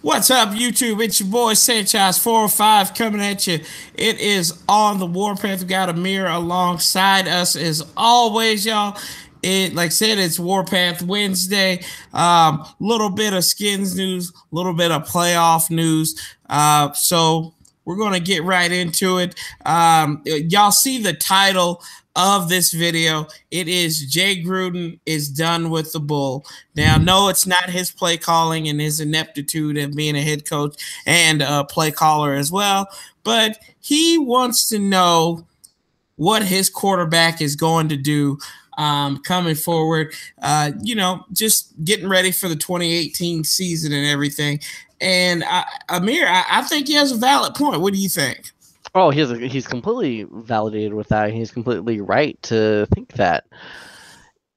What's up, YouTube? It's your boy Sanchez 405 coming at you. It is on the Warpath. We got Amir alongside us as always, y'all. Like I said, it's Warpath Wednesday. Little bit of skins news, a little bit of playoff news. So we're gonna get right into it. Y'all see the title of this video. It is Jay Gruden is done with the Bull. Now, no, it's not his play calling and his ineptitude of being a head coach and a play caller as well, but he wants to know what his quarterback is going to do coming forward. Just getting ready for the 2018 season and everything. And Amir, I think he has a valid point. What do you think? Oh, he's completely validated with that. He's completely right to think that.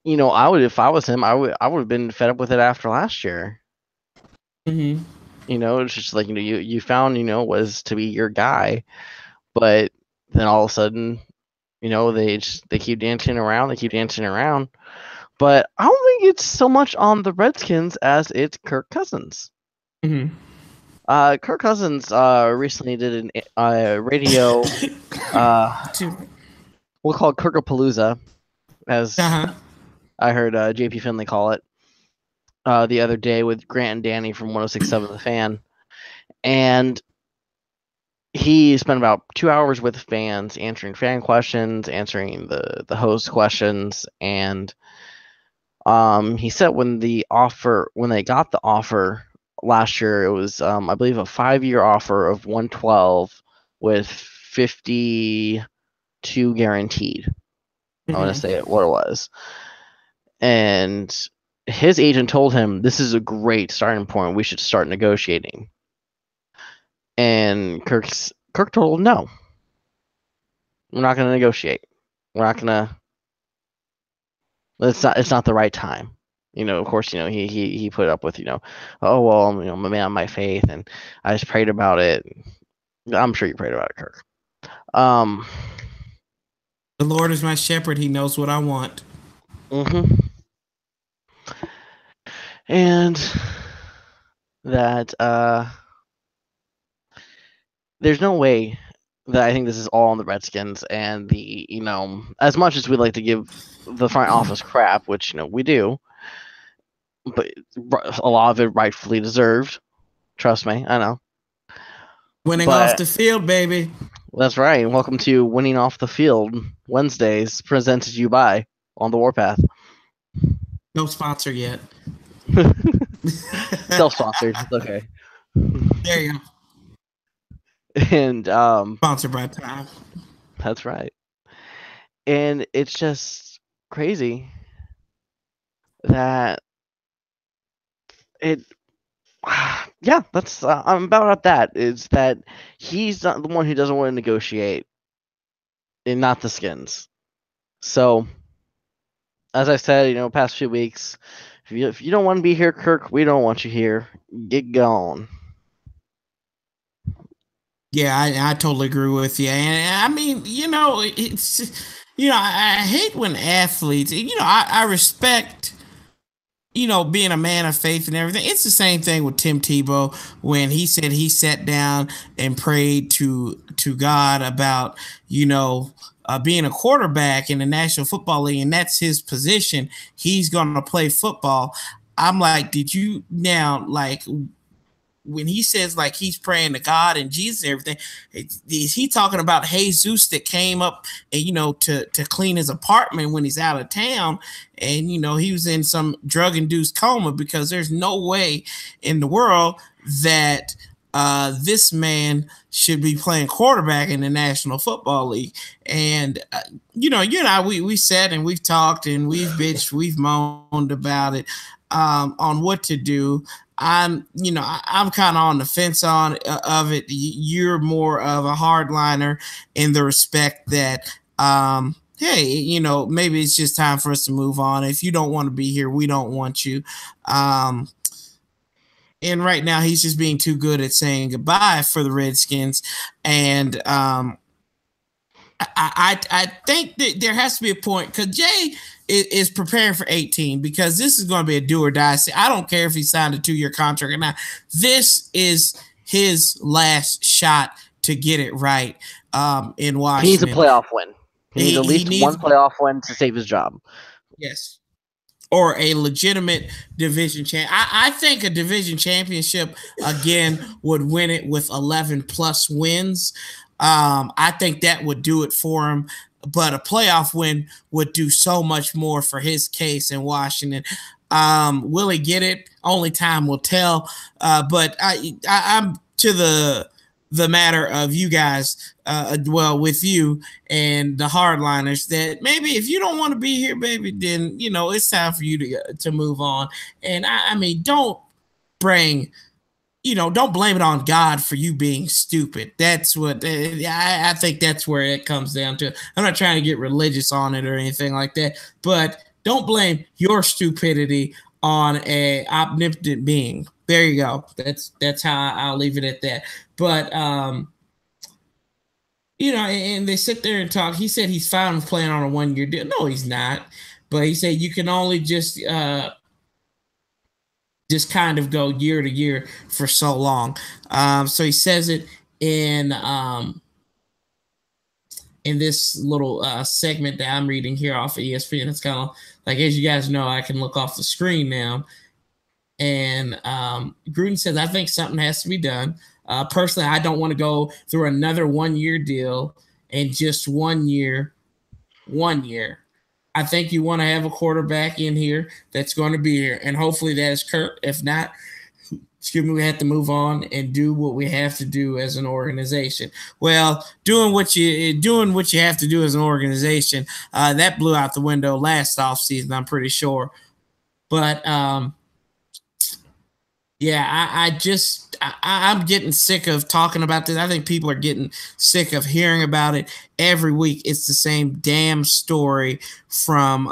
I would if I was him. I would have been fed up with it after last year. Mm-hmm. It's just like you found was to be your guy, but then all of a sudden, they keep dancing around. They keep dancing around. But I don't think it's so much on the Redskins as it's Kirk Cousins. Mm-hmm. Kirk Cousins recently did a radio we'll call it Kirkapalooza, as I heard JP Finley call it the other day with Grant and Danny from 106.7 The Fan. And he spent about 2 hours with fans answering fan questions, answering the host questions, and he said when they got the offer last year, it was I believe a 5-year offer of 112 with 52 guaranteed. I want to say what it was. And his agent told him, this is a great starting point. We should start negotiating. And Kirk told him, no. We're not going to negotiate. We're not going to. It's not the right time. Of course, he put up with, oh, well, I'm a man of my faith, and I just prayed about it. I'm sure you prayed about it, Kirk. The Lord is my shepherd. He knows what I want. Mm-hmm. And that there's no way that I think this is all on the Redskins, and as much as we like to give the front office crap, which we do, but a lot of it rightfully deserved. Trust me, I know. Winning off the field, baby. That's right. Welcome to Winning Off the Field Wednesdays, presented to you by On the Warpath. No sponsor yet. Self-sponsored. Okay. There you go. And sponsored by Time. That's right. And it's just crazy that that's I'm about at that. Is that he's not the one who doesn't want to negotiate, and not the Skins. So, as I said, past few weeks, if you don't want to be here, Kirk, we don't want you here. Get gone. Yeah, I totally agree with you. And I mean, it's I hate when athletes, I respect being a man of faith and everything. It's the same thing with Tim Tebow when he said he sat down and prayed to God about, being a quarterback in the National Football League, and that's his position. He's going to play football. I'm like, did you now, like, when he says like he's praying to God and Jesus and everything, is he talking about Jesus that came up and to clean his apartment when he's out of town, and he was in some drug-induced coma? Because there's no way in the world that this man should be playing quarterback in the National Football League. And we sat and we've talked and we've bitched, we've moaned about it, on what to do. I'm kind of on the fence of it. You're more of a hardliner in the respect that, hey, maybe it's just time for us to move on. If you don't want to be here, we don't want you. And right now, he's just being too good at saying goodbye for the Redskins. And I think that there has to be a point, because Jay is preparing for 18 because this is going to be a do or die. I don't care if he signed a 2-year contract or not. This is his last shot to get it right in Washington. He needs a playoff win. He needs at least one playoff win to save his job. Yes. Or a legitimate division champ. I think a division championship, again, would win it with 11 plus wins. I think that would do it for him. But a playoff win would do so much more for his case in Washington. Will he get it? Only time will tell. But I'm to the matter of you guys, with you and the hardliners, that maybe if you don't want to be here, baby, then it's time for you to move on. And I mean, don't blame it on God for you being stupid. That's what I think. That's where it comes down to. I'm not trying to get religious on it or anything like that, but don't blame your stupidity on a omnipotent being. There you go. That's how I'll leave it at that. But and they sit there and talk. He said he's fine with playing on a 1-year deal. No, he's not. But he said you can only just kind of go year to year for so long. So he says it in this little segment that I'm reading here off of ESPN. It's kind of like, as you guys know, I can look off the screen now. And Gruden says, I think something has to be done. Personally, I don't want to go through another 1-year deal and just 1 year. I think you want to have a quarterback in here that's going to be here, and hopefully that is Kurt. If not, we have to move on and do what we have to do as an organization. Well, doing what you have to do as an organization, that blew out the window last offseason, I'm pretty sure. But I'm getting sick of talking about this. I think people are getting sick of hearing about it every week. It's the same damn story from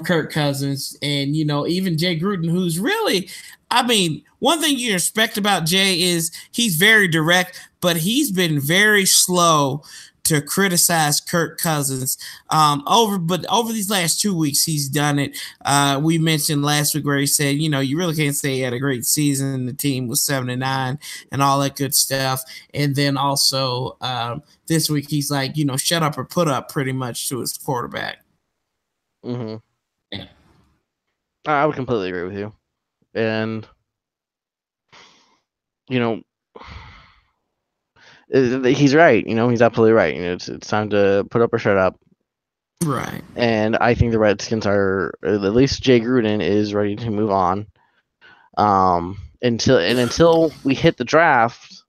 Kirk Cousins and even Jay Gruden, who's really, I mean, one thing you respect about Jay is he's very direct, but he's been very slow to criticize Kirk Cousins. Over these last 2 weeks, he's done it. We mentioned last week where he said, you really can't say he had a great season. The team was 7-9 and all that good stuff. And then also this week, he's like, shut up or put up, pretty much, to his quarterback. Mm-hmm. Yeah. I would completely agree with you. And, he's right. He's absolutely right. It's time to put up or shut up. Right. And I think the Redskins are, at least Jay Gruden is ready to move on. Until we hit the draft,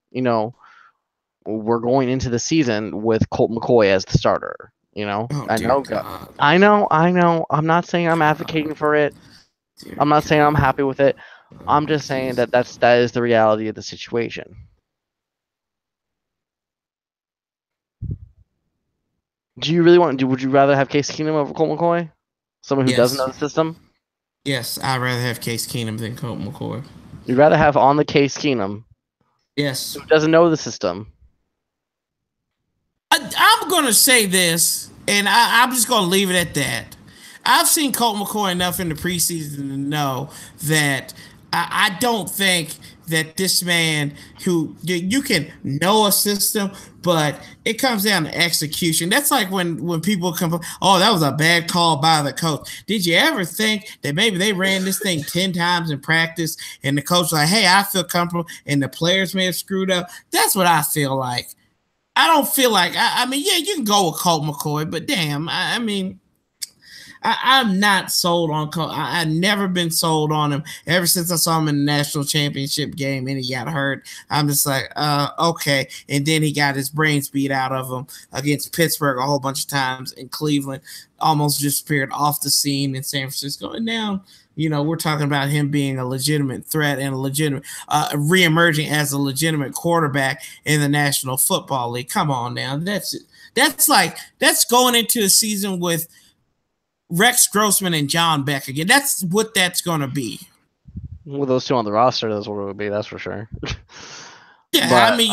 we're going into the season with Colt McCoy as the starter. Oh, I know. I'm not saying I'm advocating for it. I'm not saying I'm happy with it. I'm just saying that is the reality of the situation. Do you really would you rather have Case Keenum over Colt McCoy? Someone who doesn't know the system? Yes, I'd rather have Case Keenum than Colt McCoy. You'd rather have on the Case Keenum? Yes. Who doesn't know the system? I'm going to say this, and I'm just going to leave it at that. I've seen Colt McCoy enough in the preseason to know that I don't think that this man, who you can know a system, but it comes down to execution. That's like when people come, oh, that was a bad call by the coach. Did you ever think that maybe they ran this thing 10 times in practice and the coach was like, hey, I feel comfortable, and the players may have screwed up? That's what I feel like. I don't feel like, I mean, yeah, you can go with Colt McCoy, but damn, I mean, I'm not sold on Colt. I've never been sold on him ever since I saw him in the national championship game and he got hurt. I'm just like, okay. And then he got his brains beat out of him against Pittsburgh a whole bunch of times, in Cleveland, almost disappeared off the scene in San Francisco. And now, we're talking about him being a legitimate threat and a legitimate reemerging as a legitimate quarterback in the National Football League. Come on now. That's going into a season with Rex Grossman and John Beck again. That's what that's going to be. With those two on the roster, that's what it would be. That's for sure. Yeah, but, I mean,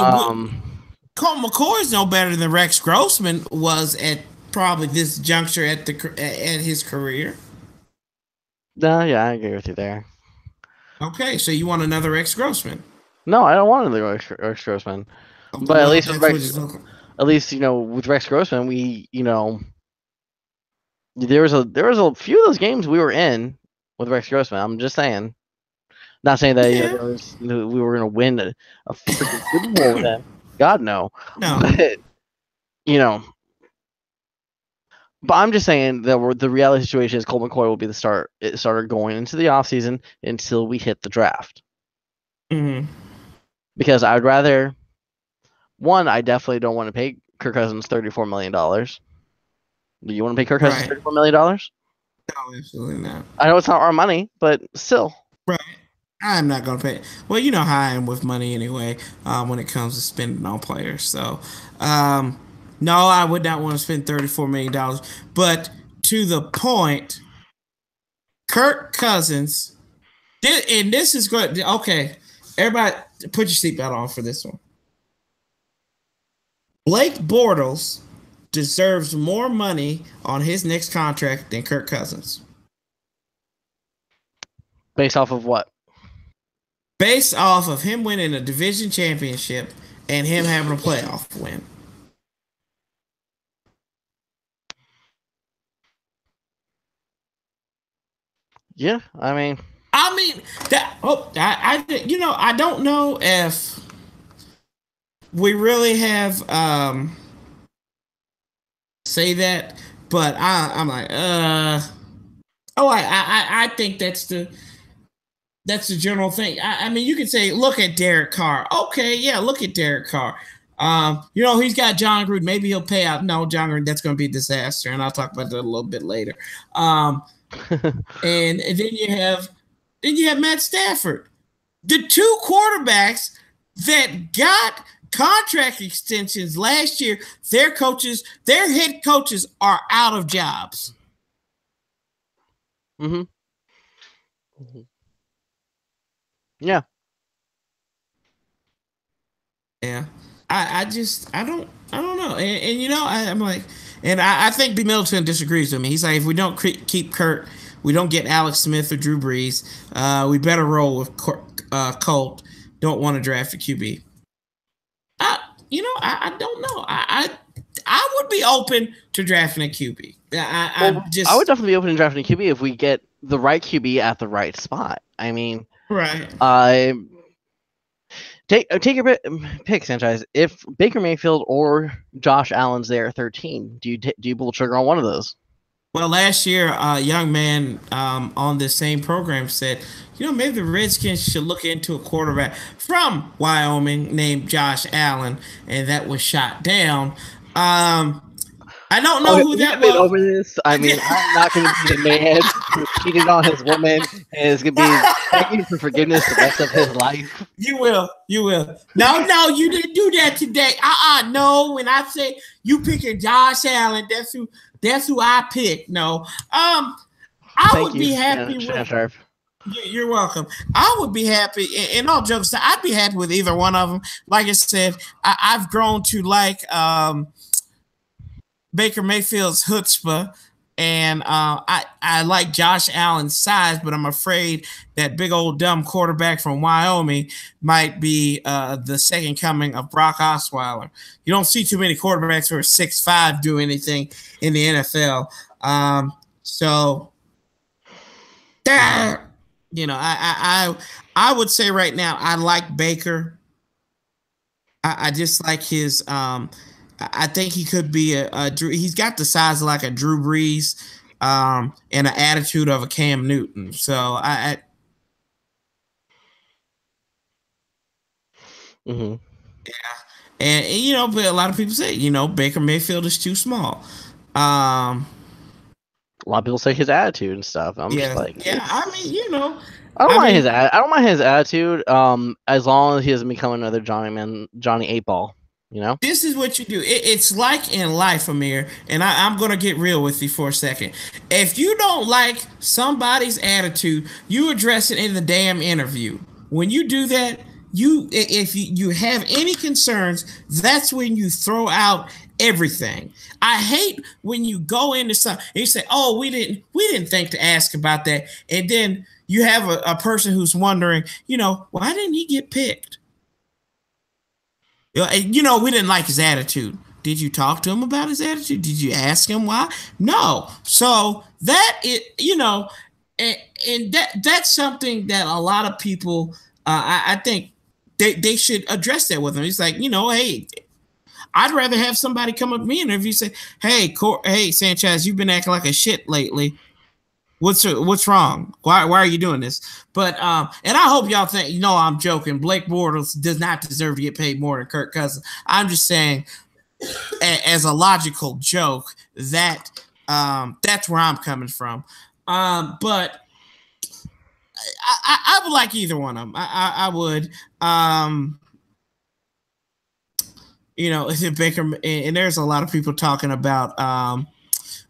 Colt McCoy is no better than Rex Grossman was at probably this juncture at his career. No, yeah, I agree with you there. Okay, so you want another ex Grossman? No, I don't want another Rex Grossman. But Well, that's what it's looking. at least with Rex Grossman, there was a few of those games we were in with Rex Grossman. I'm just saying, not saying that Yeah. we were gonna win a freaking Super Bowl with him. God no. No. But you know, but I'm just saying that the reality situation is Colt McCoy will be the starter going into the offseason until we hit the draft. Mm-hmm. Because I'd rather, one, I definitely don't want to pay Kirk Cousins $34 million. Do you want to pay Kirk Cousins $34 million? No, absolutely not. I know it's not our money, but still. Right. I'm not gonna pay. Well, you know how I am with money anyway. When it comes to spending on players, so no, I would not want to spend $34 million. But to the point, Kirk Cousins, and this is good. Okay, everybody, put your seatbelt on for this one. Blake Bortles deserves more money on his next contract than Kirk Cousins. Based off of what? Based off of him winning a division championship and him having a playoff win. Yeah, I mean that. Oh, I don't know if we really have say that, but I'm like, oh, I think that's the general thing. I mean, you could say, look at Derek Carr. Okay, yeah, look at Derek Carr. He's got John Gruden. Maybe he'll pay out. No, John Gruden, that's going to be a disaster, and I'll talk about that a little bit later. And then you have Matt Stafford, the two quarterbacks that got contract extensions last year. Their head coaches are out of jobs. Mm-hmm. Mm-hmm. Yeah. Yeah. I don't know. And I'm like, and I think B. Middleton disagrees with me. He's like, if we don't keep Kurt, we don't get Alex Smith or Drew Brees. We better roll with Colt. Don't want to draft a QB. I don't know. I would be open to drafting a QB. I would definitely be open to drafting a QB if we get the right QB at the right spot. I mean, right. Take your pick, Sanchez. If Baker Mayfield or Josh Allen's there at 13, do you pull the trigger on one of those? Well, last year, a young man on this same program said, maybe the Redskins should look into a quarterback from Wyoming named Josh Allen, and that was shot down. I don't know who that was. Over this. I mean, I'm not going to be the man who cheated on his woman and is going to be begging for forgiveness the rest of his life. You will. No, you didn't do that today. No. When I say you picking Josh Allen, that's who I picked. No. I would be happy with. You're welcome. I would be happy. In all jokes aside, I'd be happy with either one of them. Like I said, I've grown to like Baker Mayfield's chutzpah, and I like Josh Allen's size, but I'm afraid that big old dumb quarterback from Wyoming might be the second coming of Brock Osweiler. You don't see too many quarterbacks who are 6'5" do anything in the NFL. So I would say right now I like Baker. I just like his. I think he could be he's got the size of like a Drew Brees, and an attitude of a Cam Newton. So mm-hmm. Yeah, and but a lot of people say Baker Mayfield is too small. A lot of people say his attitude and stuff. I'm just like, yeah. I mean, I don't mind his attitude. As long as he doesn't become another Johnny 8 Ball. This is what you do. It's like in life, Amir, and I'm going to get real with you for a second. If you don't like somebody's attitude, you address it in the damn interview. When you do that, if you have any concerns, that's when you throw out everything. I hate when you go into something and you say, "Oh, we didn't think to ask about that," and then you have a person who's wondering, why didn't he get picked? We didn't like his attitude. Did you talk to him about his attitude? Did you ask him why? No. So that is, and that's something that a lot of people, I think, they should address that with him. He's like, hey, I'd rather have somebody come up to me and if you say, hey, Sanchez, you've been acting like a shit lately. What's wrong? Why are you doing this? But and I hope y'all think I'm joking. Blake Bortles does not deserve to get paid more than Kirk Cousins. I'm just saying, as a logical joke, that that's where I'm coming from. But I would like either one of them. I would. Baker, and there's a lot of people talking about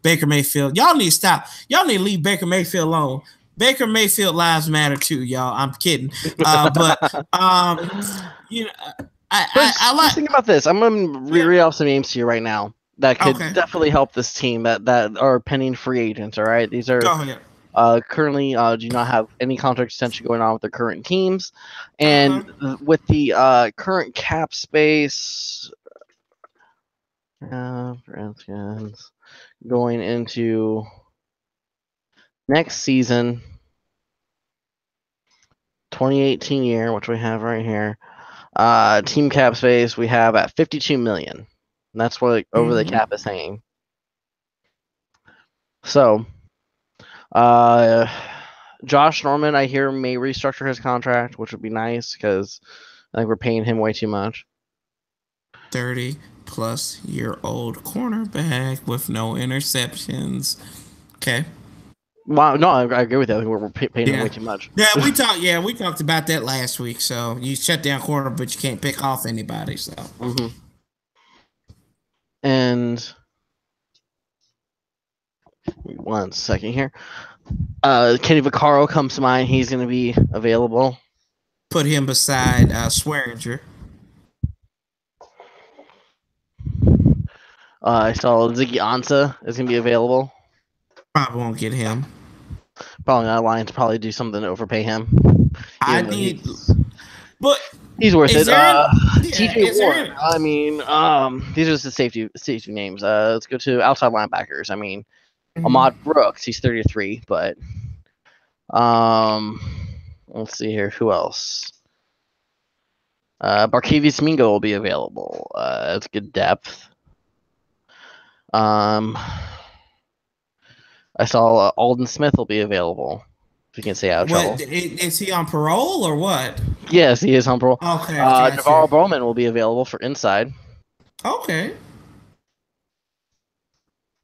Baker Mayfield. Y'all need to stop. Y'all need to leave Baker Mayfield alone. Baker Mayfield lives matter too, y'all. I'm kidding. But I like. Think about this. I'm gonna read off some names to you right now that could definitely help this team that are pending free agents. All right, these are currently do not have any contract extension going on with their current teams, and with the current cap space, for instance, going into next season, 2018 year, which we have right here. Team cap space we have at $52 million. And that's what over the cap is hanging. So, Josh Norman, I hear, may restructure his contract, which would be nice because I think we're paying him way too much. 30-plus-year-old cornerback with no interceptions. Okay. Wow, no, I agree with that. I think we're paying him way too much. Yeah, we talked about that last week. So you shut down corner, but you can't pick off anybody. So. And 1 second here. Kenny Vaccaro comes to mind. He's going to be available. Put him beside Swearinger. I saw Ziggy Ansah is going to be available. Probably won't get him. Probably not. Lions probably do something to overpay him. But he's worth it. TJ Ward. I mean, these are just the safety names. Let's go to outside linebackers. I mean, Ahmad Brooks. He's 33, but let's see here. Who else? Barkevius Mingo will be available. That's good depth. I saw Alden Smith will be available. If you can stay out of trouble. Is he on parole or what? Yes, he is on parole. Okay. Navarro Bowman will be available for inside. Okay.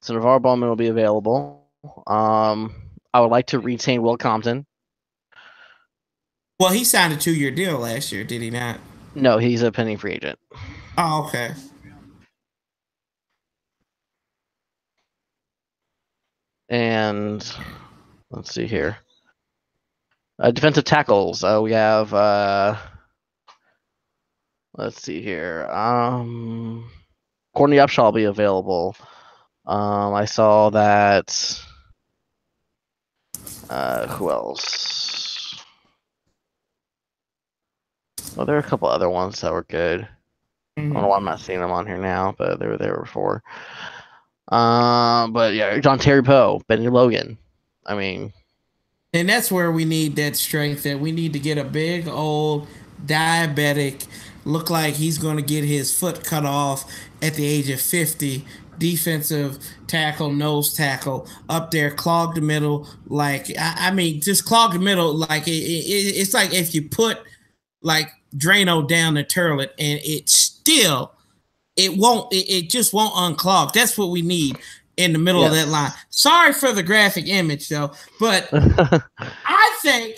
So Navarro Bowman will be available. I would like to retain Will Compton. Well, he signed a 2-year deal last year, did he not? No, he's a pending free agent. Oh, okay. And let's see here. Defensive tackles. We have. Let's see here. Courtney Upshaw will be available. I saw that. Who else? Well, there are a couple other ones that were good. I don't know why I'm not seeing them on here now, but they were there before. But yeah, John Terry Poe, Benny Logan. I mean, and that's where we need that strength. That we need to get a big old diabetic, look like he's going to get his foot cut off at the age of 50. Defensive tackle, nose tackle, up there, clog the middle. Like I mean, just clog the middle. Like it's like if you put like Drano down the toilet and it just won't unclog. That's what we need in the middle of that line. Sorry for the graphic image though, but I think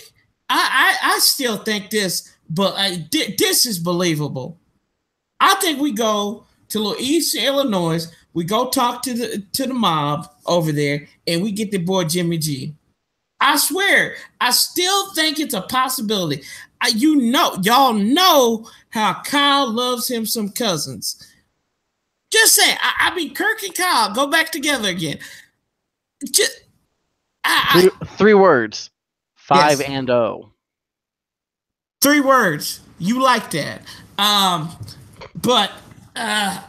I still think this, but this is believable. I think we go to East Illinois. We go talk to the mob over there, and we get the boy Jimmy G. I swear, I still think it's a possibility. Y'all know how Kyle loves him some Cousins. Just saying. I mean, Kirk and Kyle go back together again. Just three words. 5 yes. and 0. 3 words. You like that. But right,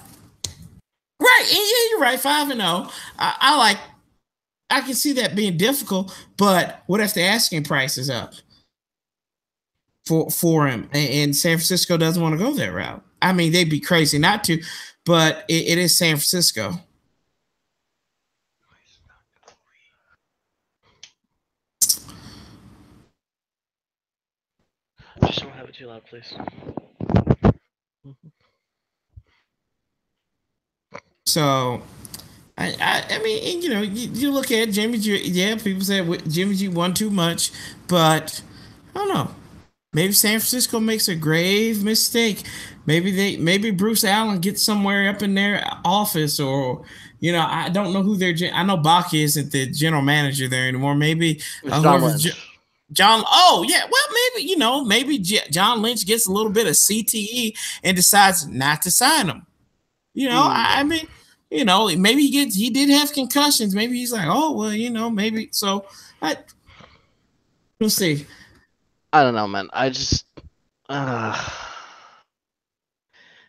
yeah, you're right. 5 and 0. I can see that being difficult, but what if the asking price is up for him, and San Francisco doesn't want to go that route? I mean, they'd be crazy not to, but it is San Francisco. Just don't have it too loud, please. So, I mean, you know, you look at Jimmy G. Yeah, people say Jimmy G won too much, but I don't know. Maybe San Francisco makes a grave mistake. Maybe Bruce Allen gets somewhere up in their office, or you know, I don't know who their. I know Bach isn't the general manager there anymore. Maybe John Lynch. John. Oh yeah, well maybe you know maybe John Lynch gets a little bit of CTE and decides not to sign him. You know, I mean, you know, maybe he did have concussions. Maybe he's like, oh well, you know, maybe so. We'll see. I don't know, man. I just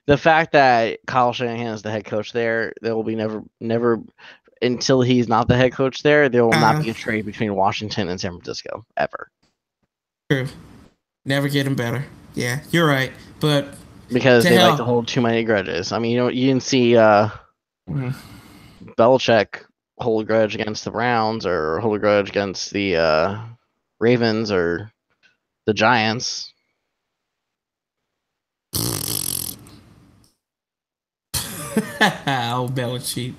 the fact that Kyle Shanahan is the head coach there will be never until he's not the head coach there. There will not be a trade between Washington and San Francisco ever. True. Never get him better. Yeah, you're right. But because they like to hold too many grudges. I mean, you know, you didn't see Belichick hold a grudge against the Browns or hold a grudge against the Ravens or the Giants. Oh, Belichick.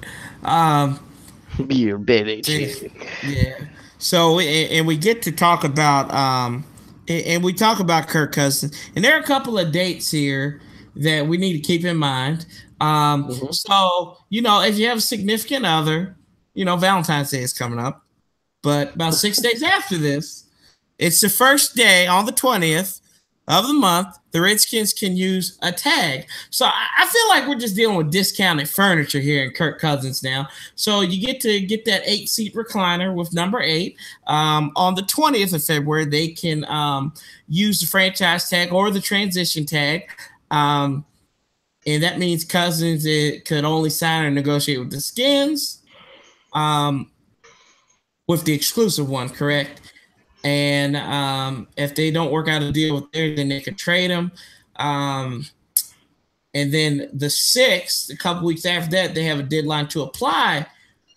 Your Belichick. Yeah. So, and we get to talk about, and we talk about Kirk Cousins, and there are a couple of dates here that we need to keep in mind. So, you know, if you have a significant other, you know, Valentine's Day is coming up, but about 6 days after this, it's the first day on the 20th of the month, the Redskins can use a tag. So I feel like we're just dealing with discounted furniture here in Kirk Cousins now. So you get to get that 8-seat recliner with number 8. On the 20th of February, they can use the franchise tag or the transition tag. And that means Cousins could only sign or negotiate with the Skins, with the exclusive one, correct? And if they don't work out a deal with theirs, then they could trade them. And then the 6th, a couple weeks after that, they have a deadline to apply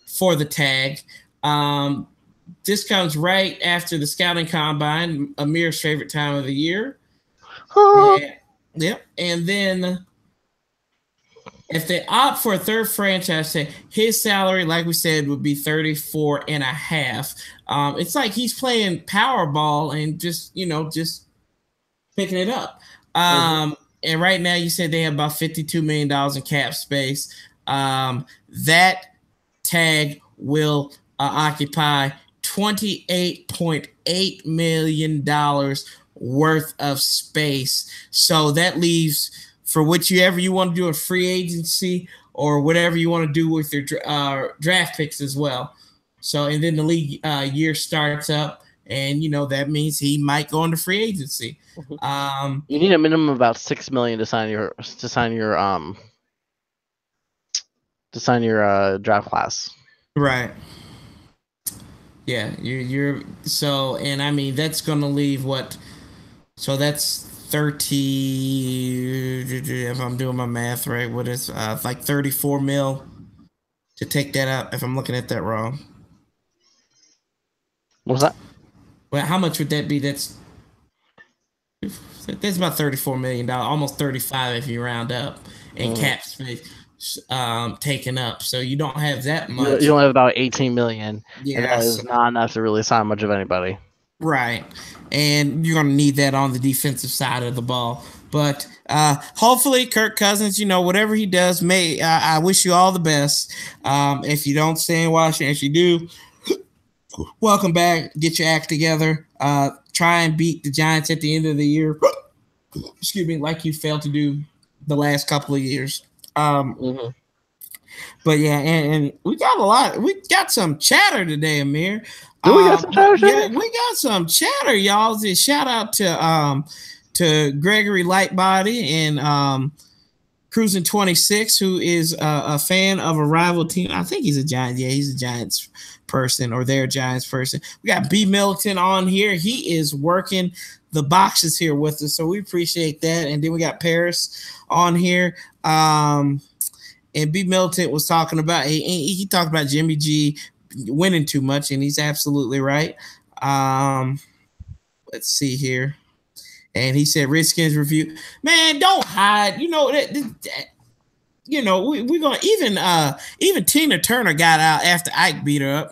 for the tag. This comes right after the scouting combine, Amir's favorite time of the year. Yep. And then if they opt for a third franchise tag, his salary, like we said, would be 34 and a half. It's like he's playing Powerball and just picking it up. And right now you said they have about $52 million in cap space. That tag will occupy $28.8 million worth of space. So that leaves for whichever you want to do a free agency or whatever you want to do with your draft picks as well. So, and then the league year starts up, and that means he might go into free agency. You need a minimum of about $6 million to sign your draft class. Right. Yeah, you're so, and I mean that's going to leave what? So that's 30. If I'm doing my math right, what is like 34 mil to take that up? If I'm looking at that wrong. What was that? Well, how much would that be? That's about $34 million, almost 35 if you round up, in cap space taken up. So you don't have that much. You don't have about 18 million. Yeah, and that is not enough to really sign much of anybody. Right, and you're going to need that on the defensive side of the ball. But hopefully, Kirk Cousins, whatever he does, I wish you all the best. If you don't stay in Washington, if you do, welcome back. Get your act together. Try and beat the Giants at the end of the year. Excuse me, like you failed to do the last couple of years. But yeah, and we got a lot. We got some chatter today, Amir. Do we got some But chatter yeah, today? we got some chatter, y'all. Shout out to Gregory Lightbody and Cruising 26, who is a fan of a rival team. I think he's a Giant. Yeah, he's a Giants person or their Giants person. We got B Milton on here. He is working the boxes here with us, so we appreciate that. And then we got Paris on here. And B Milton was talking about he talked about Jimmy G winning too much, and he's absolutely right. Let's see here. And he said Redskins review. Man, don't hide. You know that we're gonna even Tina Turner got out after Ike beat her up.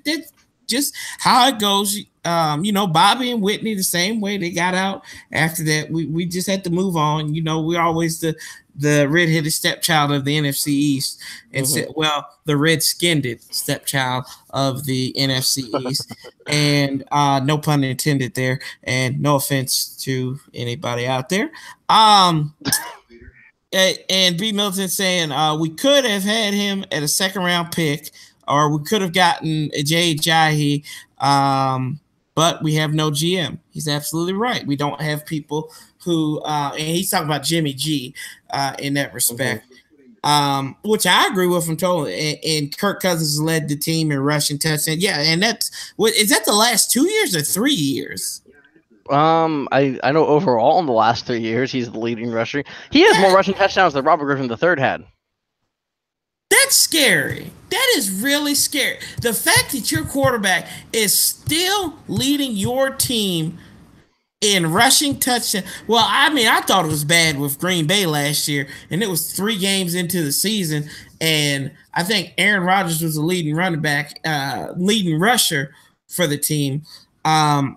That's just how it goes. Bobby and Whitney the same way they got out after that. We just had to move on. We're always the red-headed stepchild of the NFC East, and the red-skinned stepchild of the NFC East. And no pun intended there, and no offense to anybody out there. And B Milton saying we could have had him at a second-round pick, or we could have gotten Jay Jahi, but we have no GM. He's absolutely right. We don't have people who, and he's talking about Jimmy G in that respect, which I agree with him totally. And Kirk Cousins led the team in rushing touchdowns. Yeah, and is that the last 2 years or 3 years? I know overall in the last 3 years he's the leading rusher. He has more rushing touchdowns than Robert Griffin III had. That's scary. That is really scary. The fact that your quarterback is still leading your team in rushing touchdown. Well, I mean, I thought it was bad with Green Bay last year, and it was 3 games into the season, and I think Aaron Rodgers was the leading running back, leading rusher for the team. There's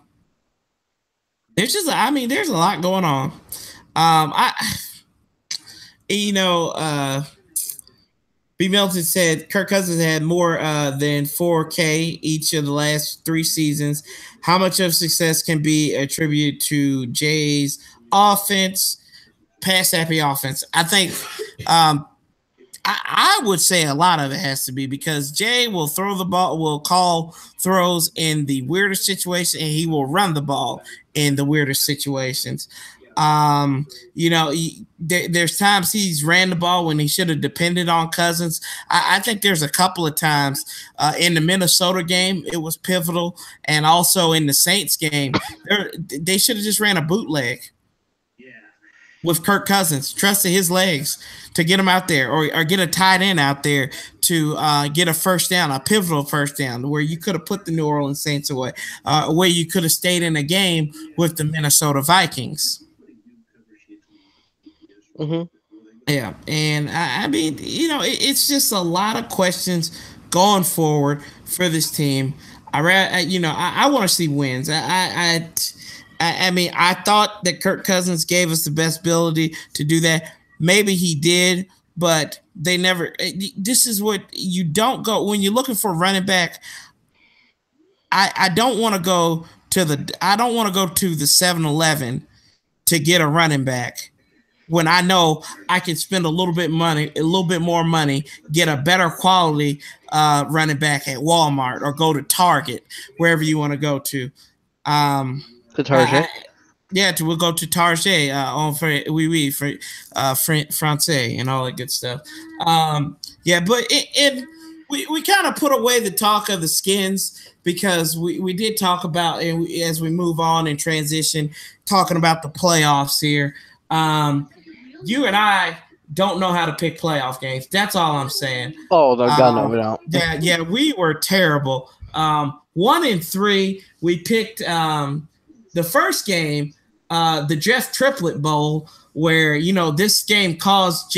a lot going on. B. Milton said Kirk Cousins had more than 4K each of the last 3 seasons. How much of success can be attributed to Jay's offense, pass happy offense? I think I would say a lot of it has to be because Jay will throw the ball, will call throws in the weirdest situation, and he will run the ball in the weirdest situations. There's times he's ran the ball when he should have depended on Cousins. I think there's a couple of times in the Minnesota game it was pivotal, and also in the Saints game they should have just ran a bootleg with Kirk Cousins, trusted his legs to get him out there, or get a tight end out there to get a first down, a pivotal first down, where you could have put the New Orleans Saints away, where you could have stayed in a game with the Minnesota Vikings. Yeah, and I mean, it's just a lot of questions going forward for this team. I want to see wins. I mean, I thought that Kirk Cousins gave us the best ability to do that. Maybe he did, but they never. This is what you don't go when you're looking for a running back. I don't want to go to the 7-Eleven to get a running back when I know I can spend a little bit more money, get a better quality running back at Walmart or go to Target, wherever you want to go to. To Target. We'll go to Target on for Francais and all that good stuff. But we kind of put away the talk of the skins because we did talk about, and as we move on and transition, talking about the playoffs here. You and I don't know how to pick playoff games. That's all I'm saying. Oh, God, no, we don't. Yeah, we were terrible. 1-3, we picked the first game, the Jeff Triplett Bowl, where this game caused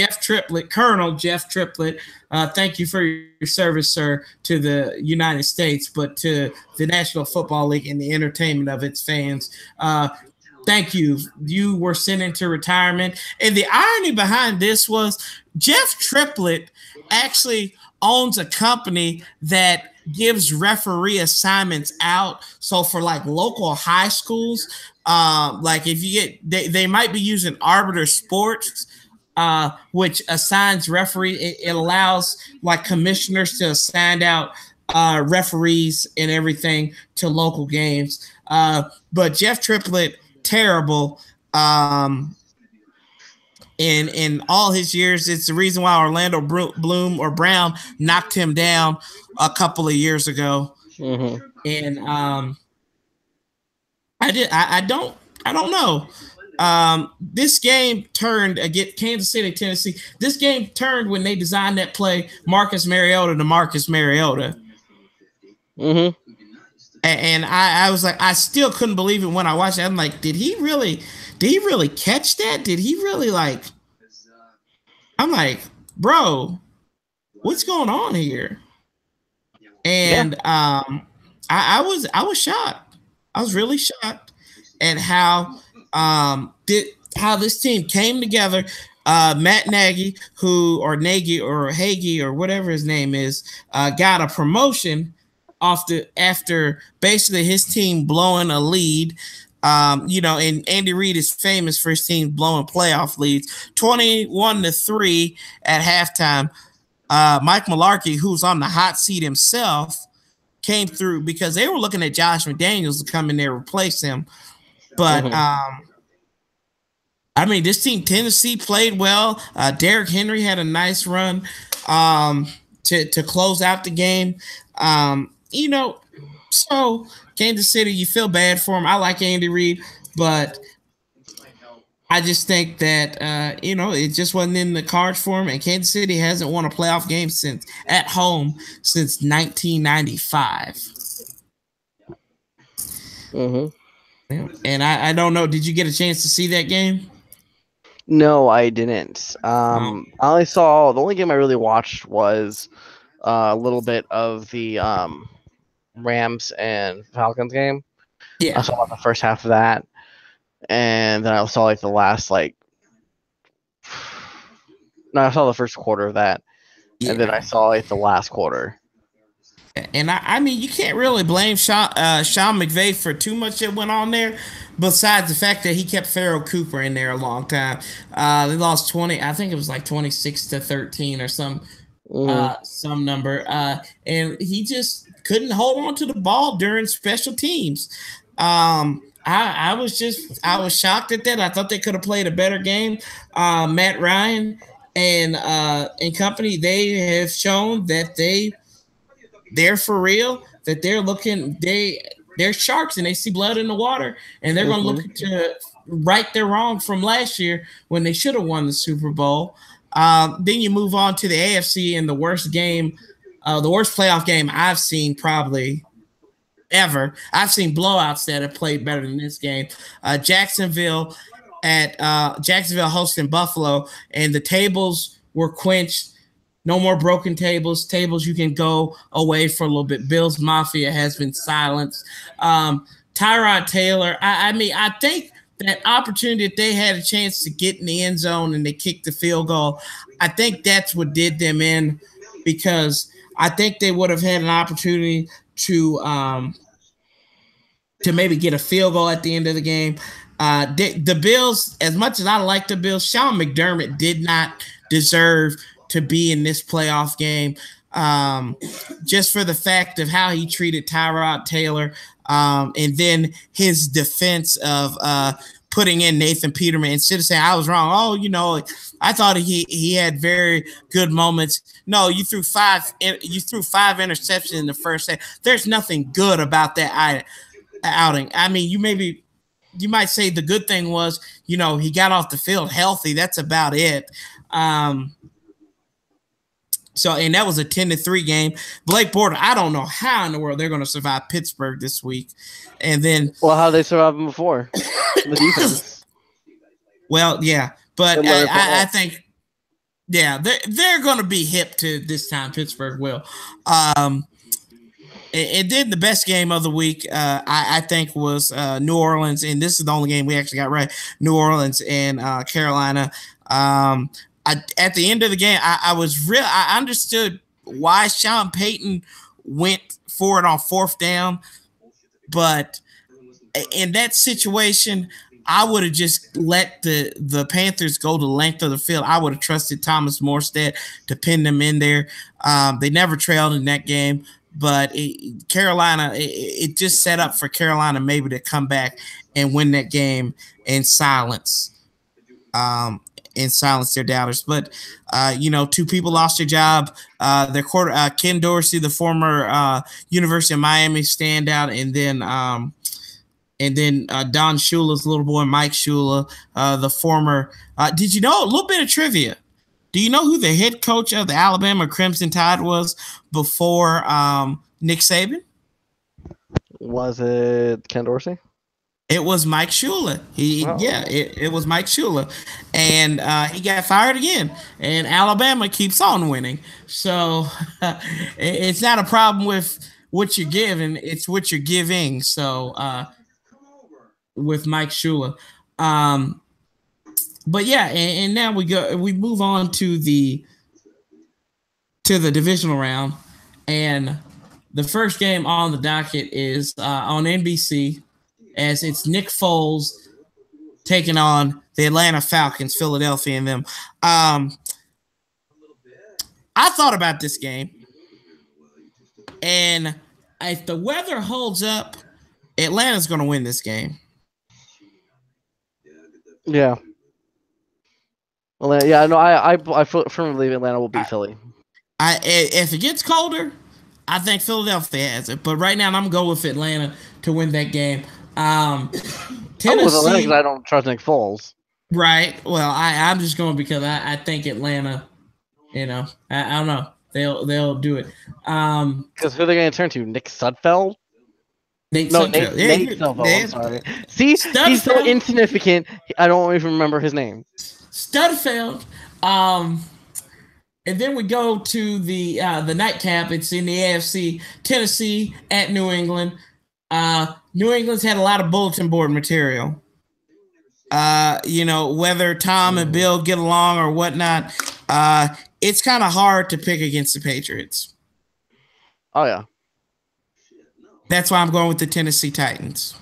Colonel Jeff Triplett. Thank you for your service, sir, to the United States, but to the National Football League and the entertainment of its fans. Thank you. You were sent into retirement. And the irony behind this was Jeff Triplett actually owns a company that gives referee assignments out. So for like local high schools, like if you get, they might be using Arbiter Sports which assigns referee. It allows like commissioners to assign out referees and everything to local games. But Jeff Triplett, terrible. In all his years, it's the reason why Orlando Bloom or Brown knocked him down a couple of years ago. Mm-hmm. And I don't know. This game turned against Kansas City, Tennessee. This game turned when they designed that play, Marcus Mariota to Marcus Mariota. Mm-hmm. And I was like, I still couldn't believe it when I watched it. I'm like, did he really catch that? Did he really like? I'm like, bro, what's going on here? And I was shocked. I was really shocked at how this team came together. Matt Nagy, Nagy or Hagee or whatever his name is, got a promotion after basically his team blowing a lead. And Andy Reid is famous for his team blowing playoff leads, 21-3 at halftime. Mike Mularkey, who's on the hot seat himself, came through because they were looking at Josh McDaniels to come in there and replace him. But this team, Tennessee, played well. Derrick Henry had a nice run to close out the game. So Kansas City, you feel bad for him. I like Andy Reid, but I just think that it just wasn't in the cards for him. And Kansas City hasn't won a playoff game at home since 1995. Mm-hmm. And I don't know. Did you get a chance to see that game? No, I didn't. I only saw the only game I really watched was a little bit of the Rams and Falcons game. Yeah, I saw the first half of that, and then I saw I saw the first quarter of that, and then I saw the last quarter. And you can't really blame Sean McVay for too much that went on there, besides the fact that he kept Pharaoh Cooper in there a long time. They lost 20, I think it was like 26-13 or some number, and he just couldn't hold on to the ball during special teams. I was shocked at that. I thought they could have played a better game. Matt Ryan and company, they have shown that they're for real, that they're sharks and they see blood in the water, and they're going to look to right their wrong from last year when they should have won the Super Bowl. Then you move on to the AFC and the worst playoff game I've seen probably ever. I've seen blowouts that have played better than this game. Jacksonville hosting Buffalo, and the tables were quenched. No more broken tables. Tables you can go away for a little bit. Bills Mafia has been silenced. Tyrod Taylor, I think that opportunity that they had a chance to get in the end zone and they kicked the field goal, I think that's what did them in, because I think they would have had an opportunity to maybe get a field goal at the end of the game. The Bills, as much as I like the Bills, Sean McDermott did not deserve to be in this playoff game, just for the fact of how he treated Tyrod Taylor, and then his defense of putting in Nathan Peterman instead of saying I was wrong. Oh, I thought he had very good moments. No, you threw five interceptions in the first half. There's nothing good about that outing. You might say the good thing was, he got off the field healthy. That's about it. And that was a 10-3 game. Blake Bortles, I don't know how in the world they're going to survive Pittsburgh this week. And then, how they survived them before? The defense. Well, yeah, but I think, they're going to be hip to this time. Pittsburgh will. And then the best game of the week, I think, was New Orleans, and this is the only game we actually got right. New Orleans and Carolina. At the end of the game, I understood why Sean Payton went for it on fourth down, but in that situation, I would have just let the Panthers go the length of the field. I would have trusted Thomas Morstead to pin them in there. They never trailed in that game, but Carolina, it just set up for Carolina maybe to come back and win that game in silence. Their doubters. But two people lost their job. Their Ken Dorsey, the former University of Miami standout, and then Don Shula's little boy, Mike Shula, the former. Did you know a little bit of trivia? Do you know who the head coach of the Alabama Crimson Tide was before Nick Saban? Was it Ken Dorsey? It was Mike Shula. It was Mike Shula, and he got fired again. And Alabama keeps on winning, so it's not a problem with what you're giving; it's what you're giving. So with Mike Shula, but yeah, and now we move on to the divisional round, and the first game on the docket is on NBC. As it's Nick Foles taking on the Atlanta Falcons, Philadelphia, and them. I thought about this game, and if the weather holds up, Atlanta's going to win this game. Yeah. Well, yeah, no, I firmly believe Atlanta will beat Philly. If it gets colder, I think Philadelphia has it. But right now, I'm going to go with Atlanta to win that game. Tennessee, because I don't trust Nick Foles. Right. Well, I'm just going because I think Atlanta. I don't know. They'll do it. Because who are they going to turn to? Nick Sudfeld? Nate Sudfeld. I'm sorry. See, he's so insignificant. I don't even remember his name. Studfeld. And then we go to the nightcap. It's in the AFC. Tennessee at New England. New England's had a lot of bulletin board material. Whether Tom and Bill get along or whatnot, it's kind of hard to pick against the Patriots. Oh, yeah. That's why I'm going with the Tennessee Titans.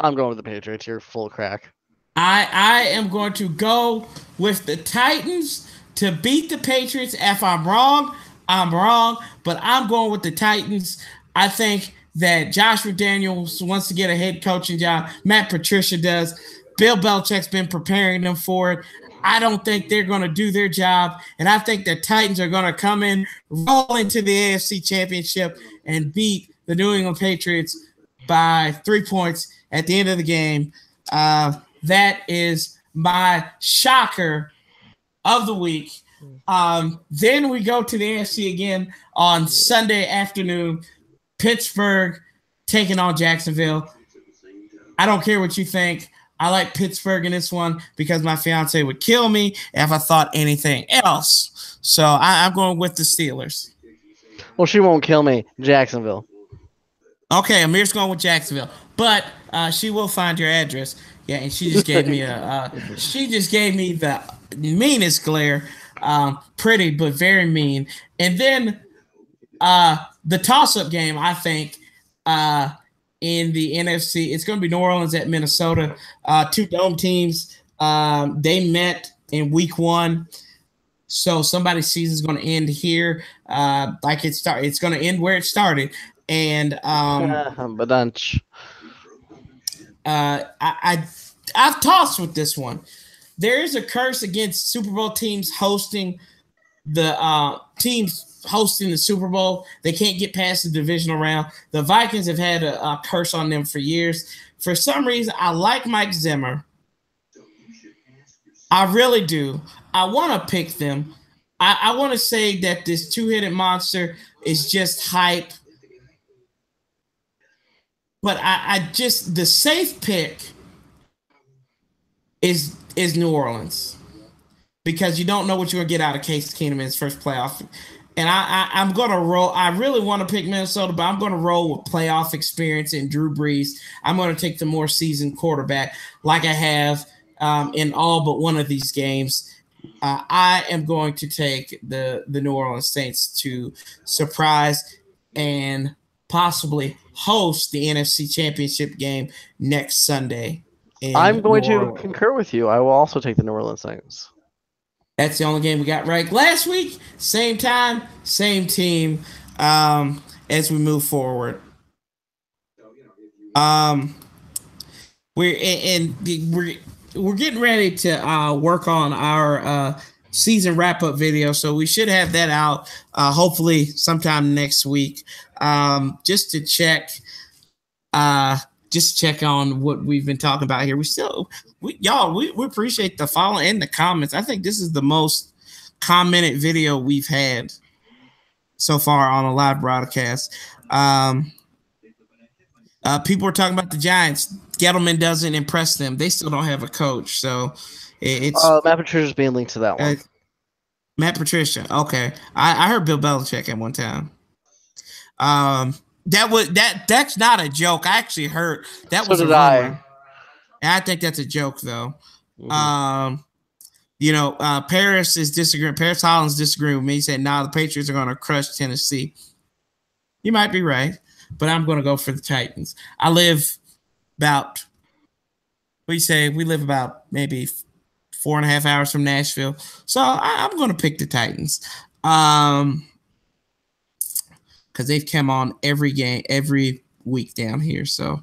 I'm going with the Patriots. You're full of crack. I am going to go with the Titans to beat the Patriots. If I'm wrong, I'm wrong. But I'm going with the Titans. I think that Josh McDaniels wants to get a head coaching job. Matt Patricia does. Bill Belichick's been preparing them for it. I don't think they're going to do their job. And I think the Titans are going to come in, roll into the AFC Championship, and beat the New England Patriots by 3 points at the end of the game. That is my shocker of the week. Then we go to the AFC again on Sunday afternoon. Pittsburgh taking on Jacksonville. I don't care what you think. I like Pittsburgh in this one because my fiance would kill me if I thought anything else. So I'm going with the Steelers. Well, she won't kill me. Jacksonville. Okay, Amir's going with Jacksonville, but she will find your address. Yeah, and she just gave me the meanest glare. Pretty, but very mean. And then the toss-up game, I think, in the NFC, it's going to be New Orleans at Minnesota. Two dome teams. They met in week 1. So somebody's season is going to end here. It's going to end where it started. And I've tossed with this one. There is a curse against Super Bowl teams hosting the Super Bowl. They can't get past the divisional round. The Vikings have had a curse on them for years. For some reason, I like Mike Zimmer. I really do. I want to pick them. I want to say that this two-headed monster is just hype. But I just, the safe pick is New Orleans, because you don't know what you're going to get out of Case Keenum in his first playoff. And I'm going to roll. I really want to pick Minnesota, but I'm going to roll with playoff experience and Drew Brees. I'm going to take the more seasoned quarterback like I have in all but one of these games. I am going to take the New Orleans Saints to surprise and possibly host the NFC Championship game next Sunday. I'm in New going to Orleans. concur with you. I will also take the New Orleans Saints. That's the only game we got right. Last week, same time, same team. As we move forward, um, we're getting ready to work on our season wrap up video, so we should have that out hopefully sometime next week. Just to check, uh, just check on what we've been talking about here. We appreciate the follow and the comments. I think this is the most commented video we've had so far on a live broadcast. People are talking about the Giants. Gettleman doesn't impress them. They still don't have a coach, so it's Matt Patricia's being linked to that one. Matt Patricia. Okay, I heard Bill Belichick at one time. That's not a joke. I actually heard that was a rumor. I think that's a joke though. Mm-hmm. Paris is disagreeing. Paris Hollins disagreeing with me. He said, "Nah, the Patriots are going to crush Tennessee." You might be right, but I'm going to go for the Titans. I live about, what do you say? We live about maybe 4.5 hours from Nashville, so I'm going to pick the Titans. Because they've come on every game, every week down here. So,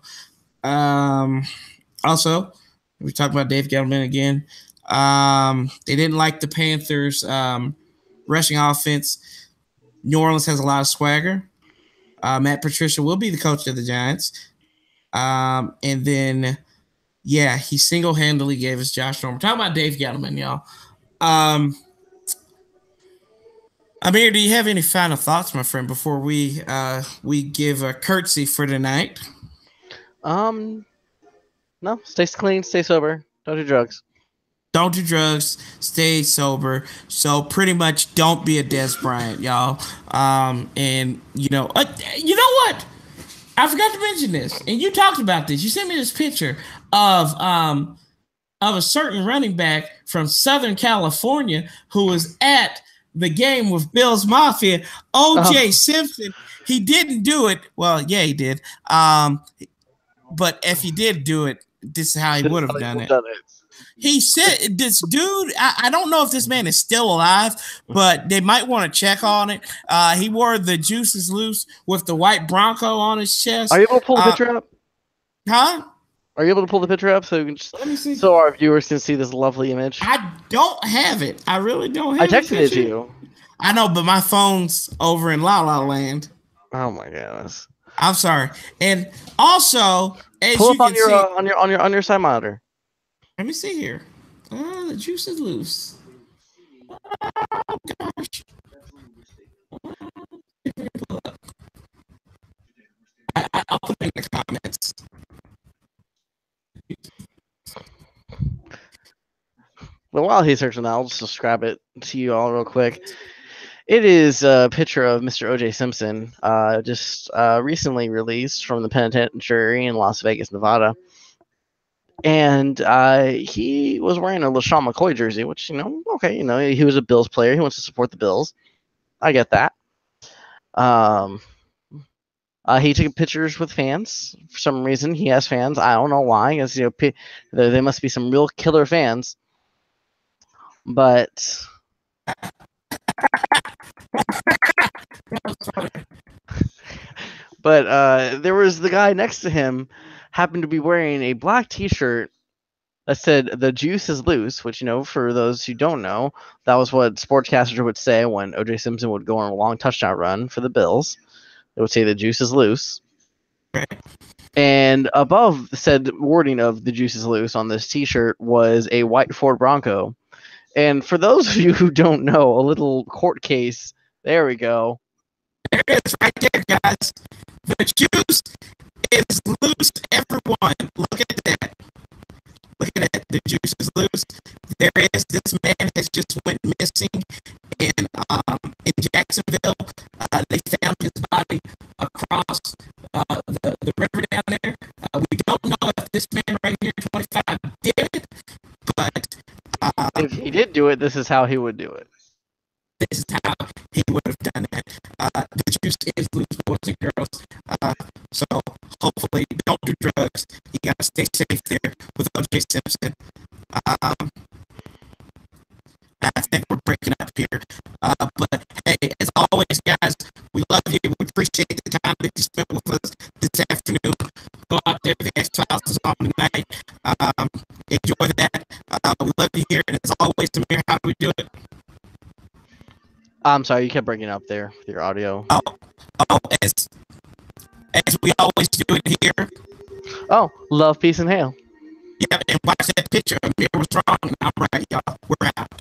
also, we talked about Dave Gettleman again. They didn't like the Panthers' rushing offense. New Orleans has a lot of swagger. Matt Patricia will be the coach of the Giants. And then, yeah, he single-handedly gave us Josh Norman. Talking about Dave Gettleman, y'all. Amir, do you have any final thoughts, my friend, before we give a curtsy for tonight? No. Stay clean, stay sober. Don't do drugs. Don't do drugs. Stay sober. So pretty much, don't be a Des Bryant, y'all. And you know what? I forgot to mention this, and you talked about this. You sent me this picture of a certain running back from Southern California who was at the game with Bills Mafia. O.J. Simpson. He didn't do it. Well, yeah, he did. But if he did do it, this is how he would have done it. He said, this dude, I don't know if this man is still alive, but they might want to check on it. He wore the Juices Loose with the white Bronco on his chest. Are you able to pull the picture up? Huh? Are you able to pull the picture up so we can so our viewers can see this lovely image? I don't have it. I really don't have it. I texted it to you. I know, but my phone's over in La La Land. Oh my goodness. I'm sorry. And also, as pull you up can on your side monitor. Let me see here. The juice is loose. Oh gosh. I'll put it in the comments. Well, while he's searching that, I'll just describe it to you all real quick. It is a picture of Mr. O.J. Simpson, just recently released from the penitentiary in Las Vegas, Nevada. And he was wearing a LaShawn McCoy jersey, which, he was a Bills player. He wants to support the Bills. I get that. He took pictures with fans. For some reason, he has fans. I don't know why. Because, there must be some real killer fans. But there was the guy next to him happened to be wearing a black t-shirt that said "The juice is loose," which, for those who don't know, that was what sportscasters would say when O.J. Simpson would go on a long touchdown run for the Bills. They would say "The juice is loose." And above said wording of "The juice is loose" on this t-shirt was a white Ford Bronco. And for those of you who don't know, a little court case. There we go. There it is right there, guys. The juice is loose, everyone. Look at that. Look at that. The juice is loose. There is. This man has just went missing in Jacksonville. They found his body across the river down there. We don't know if this man right here, 25, did it, but if he did do it, this is how he would do it. this is how he would have done it. The juice is loose, boys and girls. So hopefully don't do drugs. You gotta stay safe there with O.J. Simpson. I think we're breaking up here. But hey, as always, guys, we love you. We appreciate the time that you spent with us this afternoon. Go out there, the X-Files is on tonight. Enjoy that. We love you here. And as always, Tamir, how do we do it? I'm sorry, you kept breaking up there with your audio. As we always do it here. Oh, love, peace, and hail. Yeah, and watch that picture. Amir was wrong. I'm right, y'all. We're out.